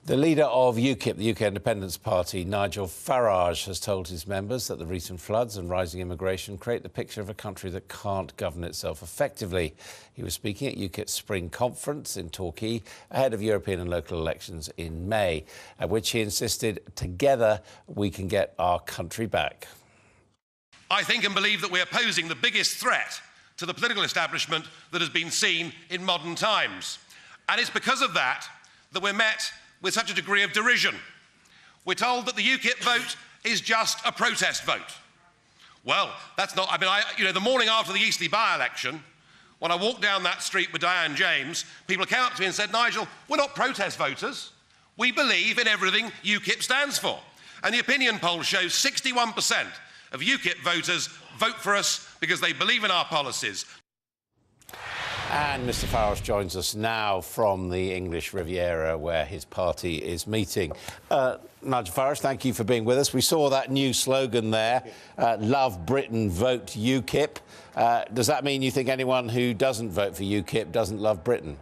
The leader of UKIP, the UK Independence Party, Nigel Farage, has told his members that the recent floods and rising immigration create the picture of a country that can't govern itself effectively. He was speaking at UKIP's spring conference in Torquay ahead of European and local elections in May, at which he insisted, together we can get our country back. I think and believe that we are posing the biggest threat to the political establishment that has been seen in modern times. And it's because of that that we're met with such a degree of derision. We're told that the UKIP vote is just a protest vote. Well, that's not, the morning after the Eastleigh by-election, when I walked down that street with Diane James, people came up to me and said, Nigel, we're not protest voters. We believe in everything UKIP stands for. And the opinion poll shows 61% of UKIP voters vote for us because they believe in our policies. And Mr Farage joins us now from the English Riviera, where his party is meeting. Nigel Farage, thank you for being with us. We saw that new slogan there, Love Britain, Vote UKIP. Does that mean you think anyone who doesn't vote for UKIP doesn't love Britain?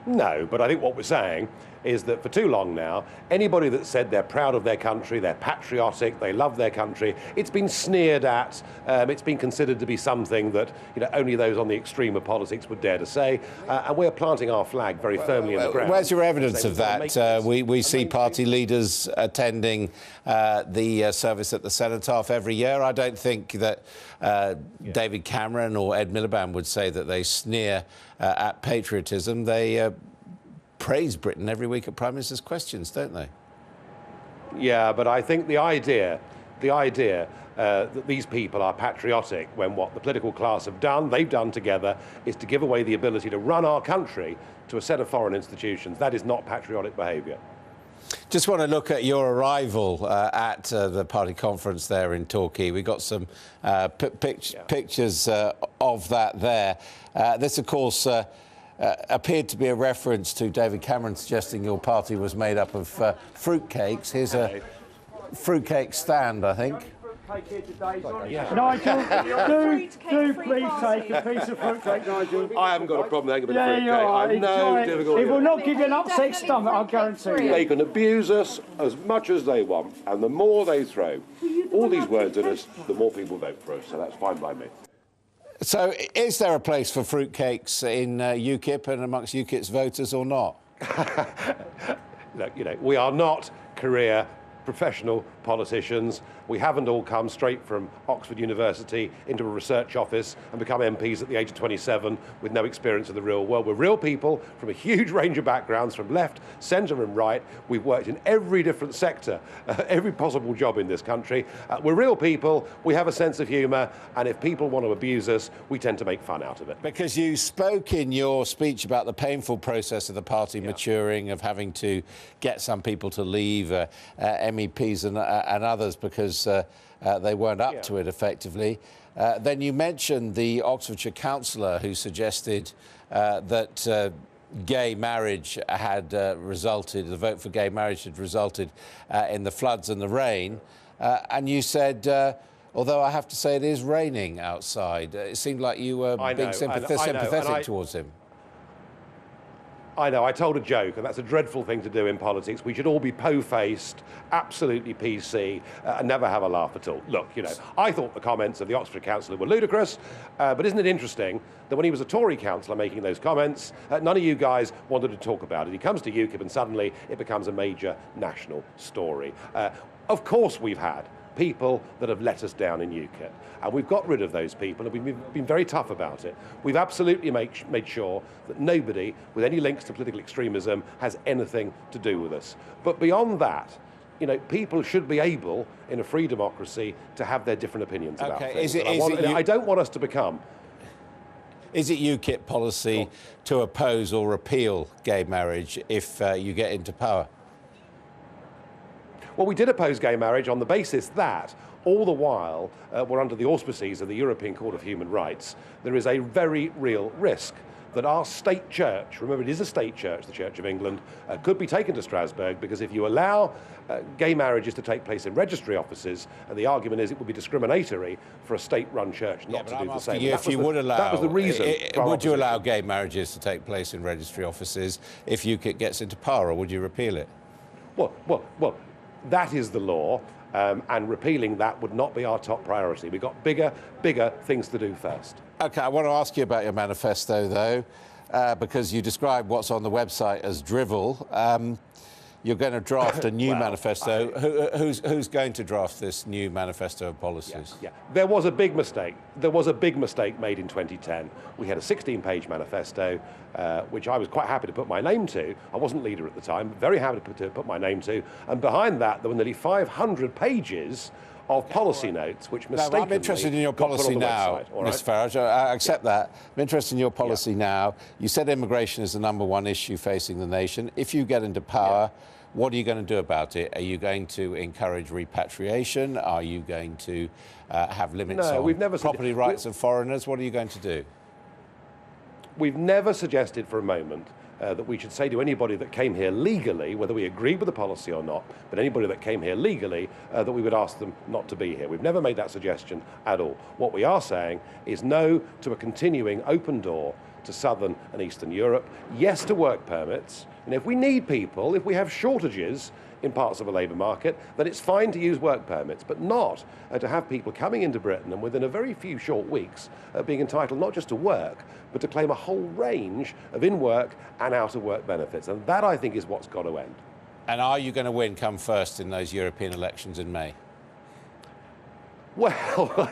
No, but I think what we're saying is that for too long now, anybody that said they're proud of their country, they're patriotic, they love their country, it's been sneered at, it's been considered to be something that only those on the extreme of politics would dare to say, and we're planting our flag very firmly in the ground. Where's your evidence of that? We see party leaders attending the service at the Cenotaph every year. I don't think that David Cameron or Ed Miliband would say that they sneer at patriotism. They praise Britain every week at Prime Minister's Questions, don't they? Yeah, but I think the idea that these people are patriotic when what the political class have done, they've done together, is to give away the ability to run our country to a set of foreign institutions. That is not patriotic behaviour. Just want to look at your arrival at the party conference there in Torquay. We got some pictures of that there. This, of course, appeared to be a reference to David Cameron suggesting your party was made up of fruitcakes. Here's a fruitcake stand, I think. Nigel, do please take a piece of fruitcake, Nigel. I haven't got a problem with Yeah, fruitcake. I've no difficulty. It will not give you an upset stomach, I guarantee you. They can abuse us as much as they want, and the more they throw all these words at us, the more people vote for us, so that's fine by me. So is there a place for fruitcakes in UKIP and amongst UKIP's voters or not? Look, we are not career professional politicians. We haven't all come straight from Oxford University into a research office and become MPs at the age of 27 with no experience of the real world. We're real people from a huge range of backgrounds, from left, centre and right. We've worked in every different sector, every possible job in this country. We're real people, we have a sense of humour, and if people want to abuse us, we tend to make fun out of it. Because you spoke in your speech about the painful process of the party maturing, of having to get some people to leave, MEPs and others, because they weren't up to it effectively. Then you mentioned the Oxfordshire councillor who suggested that gay marriage had resulted, the vote for gay marriage had resulted in the floods and the rain. And you said, although I have to say it is raining outside, it seemed like you were being sympathetic towards him. I know, I told a joke, and that's a dreadful thing to do in politics. We should all be po-faced, absolutely PC, and never have a laugh at all. Look, I thought the comments of the Oxford councillor were ludicrous, but isn't it interesting that when he was a Tory councillor making those comments, none of you guys wanted to talk about it. He comes to UKIP and suddenly it becomes a major national story. Of course we've had people that have let us down in UKIP. And we've got rid of those people, and we've been very tough about it. We've absolutely made sure that nobody with any links to political extremism has anything to do with us. But beyond that, people should be able, in a free democracy, to have their different opinions about things. I don't want us to become... Is it UKIP policy to oppose or repeal gay marriage if you get into power? Well, we did oppose gay marriage on the basis that, all the while we're under the auspices of the European Court of Human Rights, there is a very real risk that our state church, remember it is a state church, the Church of England, could be taken to Strasbourg, because if you allow gay marriages to take place in registry offices, the argument is it would be discriminatory for a state-run church not to do the same. That was the reason. Would you allow gay marriages to take place in registry offices if UKIP gets into power, or would you repeal it? Well, that is the law, and repealing that would not be our top priority. We've got bigger things to do first. OK, I want to ask you about your manifesto, though, because you describe what's on the website as drivel. You're going to draft a new manifesto. Who's going to draft this new manifesto of policies? Yeah. There was a big mistake. There was a big mistake made in 2010. We had a 16-page manifesto, which I was quite happy to put my name to. I wasn't leader at the time, very happy to put my name to. And behind that, there were nearly 500 pages of policy notes, which mistakenly I'm interested in your policy now, Mr. Farage. I accept that. I'm interested in your policy now. You said immigration is the #1 issue facing the nation. If you get into power, what are you going to do about it? Are you going to encourage repatriation? Are you going to have limits on property rights of foreigners? What are you going to do? We've never suggested for a moment that we should say to anybody that came here legally, whether we agreed with the policy or not, but anybody that came here legally, that we would ask them not to be here. We've never made that suggestion at all. What we are saying is no to a continuing open door to Southern and Eastern Europe, yes to work permits, and if we need people, if we have shortages in parts of a labour market, then it's fine to use work permits, but not to have people coming into Britain and within a very few short weeks being entitled not just to work, but to claim a whole range of in-work and out-of-work benefits. And that, I think, is what's got to end. And are you going to win come first in those European elections in May? Well,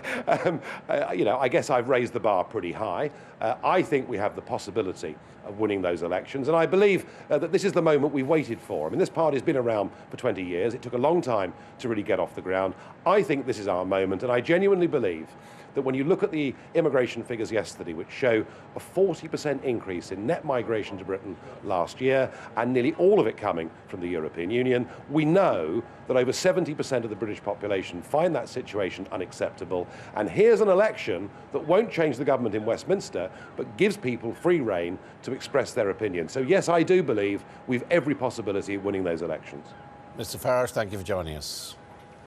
I guess I've raised the bar pretty high. I think we have the possibility of winning those elections, and I believe that this is the moment we've waited for. I mean, this party's been around for 20 years. It took a long time to really get off the ground. I think this is our moment, and I genuinely believe that when you look at the immigration figures yesterday, which show a 40% increase in net migration to Britain last year, and nearly all of it coming from the European Union, we know that over 70% of the British population find that situation unacceptable. And here's an election that won't change the government in Westminster, but gives people free rein to express their opinion. So yes, I do believe we've every possibility of winning those elections. Mr. Farage, thank you for joining us.